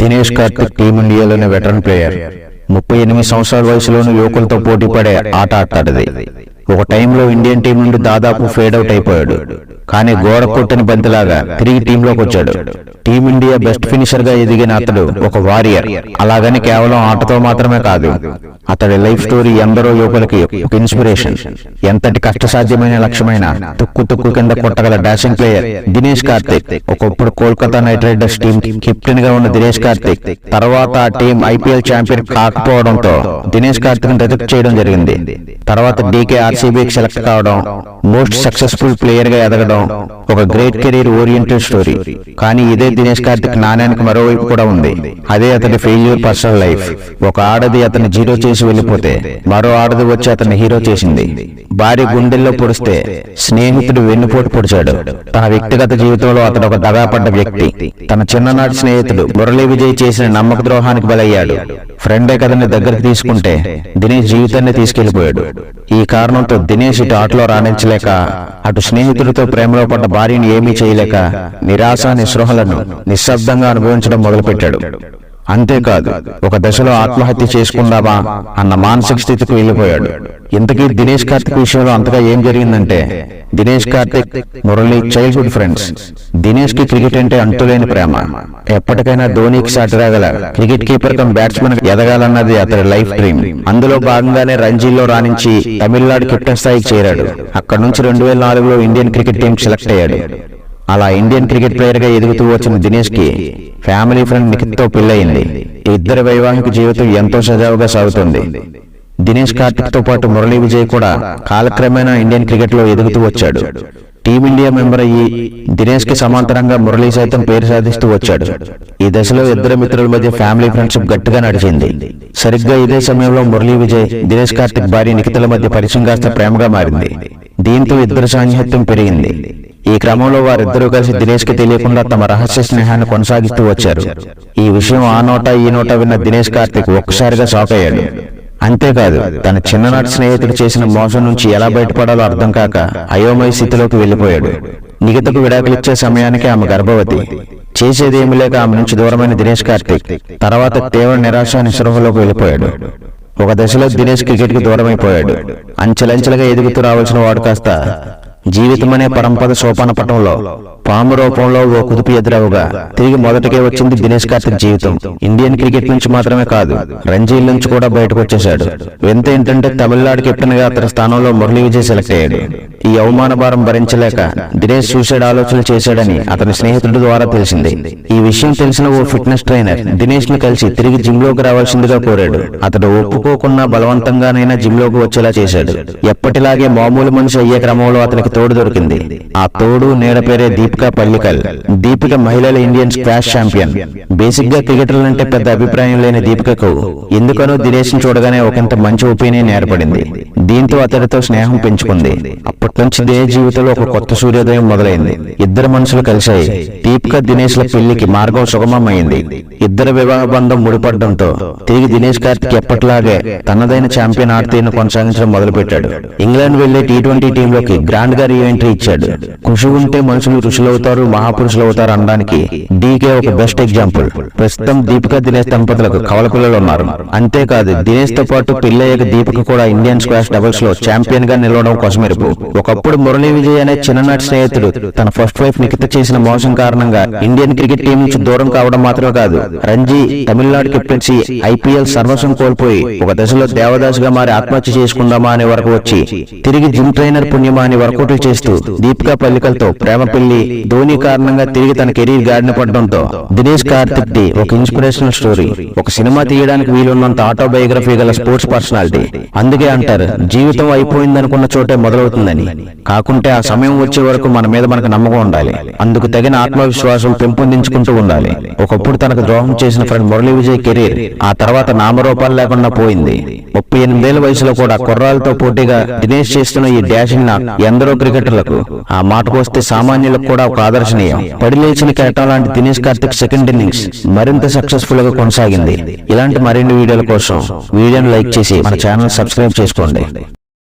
దినేష్ కార్తిక్ టీమిండియాలోని veteran player. 38 సంవత్సరాల వయసులోని యువకులతో పోటీ పడే ఆట ఆడతాడది. ఒక టైంలో ఇండియన్ టీం నుండి దాదాపు ఫేడ్ అవుట్ అయిపోయాడు. కానీ గోడ కొట్టని బంతిలాగా తిరిగి టీంలోకి వచ్చాడు. టీమిండియా బెస్ట్ ఫినిషర్ గా ఎదిగిన అతడు ఒక వారియర్. అలాగని కేవలం ఆటతో మాత్రమే కాదు, అతడి లైఫ్ స్టోరీ ఎందరో యువకులకి ఒక ఇన్స్పిరేషన్. ఎంతటి కష్టసాధ్యమైన లక్ష్యమైన తుక్కు కింద కొట్టగల డాషింగ్ ప్లేయర్ దినేష్ కార్తిక్. ఒకప్పుడు Kolkata night riders team captain గా ఉన్న దినేష్ కార్తిక్ తర్వాత ఆ టీం ఐపీఎల్ ఛాంపియన్ కాకపోవడంతో దినేష్ కార్తిక్ రిజెక్ట్ చేయడం జరిగింది. తర్వాత డీకే ఆర్సీబీకి సెలెక్ట్ కావడం, మోస్ట్ సక్సెస్ఫుల్ ప్లేయర్ గా ఎదగడం ఒక గ్రేట్ కెరీర్ ఓరియంటెడ్ స్టోరీ. కానీ ఇదే దినేష్ కార్తిక్ నాణ్యానికి మరోవైపు కూడా ఉంది. అదే అతని ఫెయిల్యూర్ పర్సనల్ లైఫ్. ఒక ఆడది అతన్ని జీరో చేసి వెళ్లిపోతే మరో ఆడది వచ్చి అతన్ని హీరో చేసింది. భార్య గుండెల్లో పొడిస్తే స్నేహితుడు వెన్నుపోటు పొడిచాడు. తన వ్యక్తిగత జీవితంలో అతడు ఒక దగాపడ్డ వ్యక్తి. తన చిన్ననాటి స్నేహితుడు మురళీ విజయ్ చేసిన నమ్మక ద్రోహానికి బలయ్యాడు. ఫ్రెండే కథని దగ్గరికి తీసుకుంటే దినేష్ జీవితాన్ని తీసుకెళ్లిపోయాడు. ఈ కారణంతో దినేష్ ఇటు ఆటలో రాణించలేక, అటు స్నేహితుడితో ప్రేమలో పడ్డ భార్యని ఏమీ చేయలేక నిరాశ నిస్పృహలను నిశ్శబ్దంగా అనుభవించడం మొదలుపెట్టాడు. అంతేకాదు, ఒక దశలో ఆత్మహత్య చేసుకుందామా అన్న మానసిక స్థితికి వెళ్లిపోయాడు. ఇంతకీ దినేష్ కార్తిక్ విషయంలో అంతగా ఏం జరిగిందంటే, దినేష్ కార్తిక్ మురళి చైల్డ్హుడ్ ఫ్రెండ్స్. దినేష్ కి క్రికెట్ అంటే అంతులేని ప్రేమ. ఎప్పటికైనా ధోనీకి సాటిరాగల క్రికెట్ కీపర్ కమ్ బ్యాట్స్మెన్ ఎదగాలన్నది అతడి లైఫ్ డ్రీమ్. అందులో భాగంగానే రంజీలో రాణించి తమిళనాడు కెప్టెన్ స్థాయికి చేరాడు. అక్కడ నుంచి 2004లో ఇండియన్ క్రికెట్ టీం సెలెక్ట్ అయ్యాడు. అలా ఇండియన్ క్రికెట్ ప్లేయర్ గా ఎదుగుతూ వచ్చిన దినేష్ కి ఫ్యామిలీ ఫ్రెండ్ నిఖిత్ తో పెళ్లయింది. ఇద్దరి వైవాహిక జీవితం ఎంతో సజావుగా సాగుతుంది. దినేష్ కార్తిక్ తో పాటు మురళీ విజయ్ కూడా కాలక్రమేణా ఇండియన్ క్రికెట్ లో ఎదుగుతూ వచ్చాడు. టీమిండియా మెంబర్ అయ్యి దినేష్ కి సమాంతరంగా మురళీ సైతం పేరు సాధిస్తూ వచ్చాడు. ఈ దశలో ఇద్దరు మిత్రుల మధ్య ఫ్యామిలీ ఫ్రెండ్షిప్ గట్టిగా నడిచింది. సరిగ్గా ఇదే సమయంలో మురళీ విజయ్ దినేష్ కార్తిక్ భార్య నిఖితల మధ్య పరిచయం కాస్త ప్రేమగా మారింది. దీంతో ఇద్దరు సాన్నిహిత్యం పెరిగింది. ఈ క్రమంలో వారిద్దరూ కలిసి దినేష్ కి తెలియకుండా తమ రహస్య స్నేహాన్ని కొనసాగిస్తూ వచ్చారు. ఈ విషయం ఆ నోట ఈ నోట విన్న దినేష్ కార్తిక్ ఒక్కసారిగా షాక్ అయ్యాడు. అంతేకాదు, తన చిన్ననాటి స్నేహితుడు చేసిన మోసం నుంచి ఎలా బయటపడాలో అర్థం కాక అయోమయ స్థితిలోకి వెళ్లిపోయాడు. నిఖితకు విడాకులిచ్చే సమయానికి ఆమె గర్భవతి. చేసేదేమీ లేక ఆమె నుంచి దూరమైన దినేష్ కార్తిక్ తర్వాత తీవ్ర నిరాశ నిస్పృహలోకి వెళ్లిపోయాడు. ఒక దశలో దినేష్ క్రికెట్ కి దూరమైపోయాడు. అంచెలంచెలుగా ఎదుగుతూ రావాల్సిన వాడు కాస్త జీవితం అనే పరంపద సోపాన పటంలో పాము రూపంలో ఓ కుదుపు ఎదురవగా తిరిగి మొదటికే వచ్చింది దినేష్ కార్తిక్ జీవితం. ఇండియన్ క్రికెట్ నుంచి మాత్రమే కాదు, రంజీల నుంచి కూడా బయటకు వచ్చేశాడు. వింత ఏంటంటే తమిళనాడు కెప్టెన్ గా అతని స్థానంలో మురళీ విజయ్ సెలెక్ట్ అయ్యాడు. ఈ అవమాన భారం భరించలేక దినేష్ సూసైడ్ ఆలోచనలు చేశాడని అతని స్నేహితుడి ద్వారా తెలిసింది. ఈ విషయం తెలిసిన ఓ ఫిట్నెస్ ట్రైనర్ దినేష్ ని కలిసి తిరిగి జిమ్ లోకి రావాల్సిందిగా కోరాడు. అతడు ఒప్పుకోకున్నా బలవంతంగానైనా జిమ్ లోకి వచ్చేలా చేశాడు. ఎప్పటిలాగే మామూలు మనిషి అయ్యే క్రమంలో అతనికి తోడు దొరికింది. ఆ తోడు నీడ పేరే దీపికా పల్లికల్. దీపిక మహిళల ఇండియన్ స్క్వాష్ ఛాంపియన్. బేసిక్ గా క్రికెటర్లంటే పెద్ద అభిప్రాయం లేని దీపికకు ఎందుకనో దినేష్ ని చూడగానే ఒకంత మంచి ఒపీనియన్ ఏర్పడింది. దీంతో అతడితో స్నేహం పెంచుకుంది. అప్పటి నుంచి దినేష్ జీవితంలో ఒక కొత్త సూర్యోదయం మొదలైంది. ఇద్దరు మనుషులు కలిశాయి. దీపిక దినేష్ ల పెళ్లికి మార్గం సుగమమైంది. ఇద్దరు వివాహ బంధం ముడిపడడంతో తిరిగి దినేష్ కార్తిక్ ఎప్పటిలాగే తనదైన ఛాంపియన్ ఆటతీరును కొనసాగించడం మొదలుపెట్టాడు. ఇంగ్లాండ్ వెళ్లే టీ20 టీంలోకి గ్రాండ్ గా రీఎంట్రీ ఇచ్చాడు. కృషి ఉంటే మనుషులు ఋషులవుతారు, మహాపురుషులు అవుతారు అనడానికి డీకే ఒక బెస్ట్ ఎగ్జాంపుల్. ప్రస్తుతం దీపిక దినేష్ దంపతులకు కవల పిల్లలు ఉన్నారు. అంతేకాదు, దినేష్ తో పాటు పెళ్లయ్యాక దీపిక కూడా ఇండియన్ స్క్వాష్ డబుల్స్ లో ఛాంపియన్ గా నిలవడం కొసమెరుపు. ఒకప్పుడు మురళీ విజయ్ అనే చిన్ననాటి స్నేహితుడు తన ఫస్ట్ వైఫ్ నిఖిత చేసిన మోసం కారణంగా ఇండియన్ క్రికెట్ టీం నుంచి దూరం కావడం మాత్రమే కాదు, రంజీ, తమిళనాడు కెప్టెన్సీ, ఐపీఎల్ సర్వస్వం కోల్పోయి ఒక దశలో దేవదాసుగా మారి ఆత్మహత్య చేసుకుందామా అనే వరకు వచ్చి తిరిగి జిమ్ ట్రైనర్ పుణ్యమా అని వర్కౌట్లు చేస్తూ దీపికా పల్లికల్తో ప్రేమ పెళ్లి, ధోని కారణంగా తిరిగి తన కెరీర్ గాడిన పడడంతో దినేష్ కార్తిక్ ది ఒక ఇన్స్పిరేషనల్ స్టోరీ. ఒక సినిమా తీయడానికి వీలున్నంత ఆటోబయోగ్రఫీ గల స్పోర్ట్స్ పర్సనాలిటీ. అందుకే అంటారు, జీవితం అయిపోయిందనుకున్న చోటే మొదలవుతుందని. కాకుంటే ఆ సమయం వచ్చే వరకు మన మీద మనకు నమ్మకం ఉండాలి. అందుకు తగిన ఆత్మవిశ్వాసం పెంపొందించుకుంటూ ఉండాలి. ఒకప్పుడు తనకు ద్రోహం చేసిన ఫ్రెండ్ మురళీ విజయ్ కెరీర్ ఆ తర్వాత నామరూపాలు లేకుండా పోయింది. 38 ఏళ్ల వయసులో కూడా కుర్రాలతో పోటీగా దినేష్ చేస్తున్న ఈ డాషింగ్ ఎందరో క్రికెటర్లకు, ఆ మాటకొస్తే సామాన్యులకు కూడా ఒక ఆదర్శనీయం. పడిలేచిన కెరటం లాంటి దినేష్ కార్తిక్ సెకండ్ ఇన్నింగ్స్ మరింత సక్సెస్ఫుల్ గా కొనసాగింది. ఇలాంటి మరిన్ని వీడియోల కోసం వీడియోను లైక్ చేసి మన ఛానల్ సబ్స్క్రైబ్ చేసుకోండి.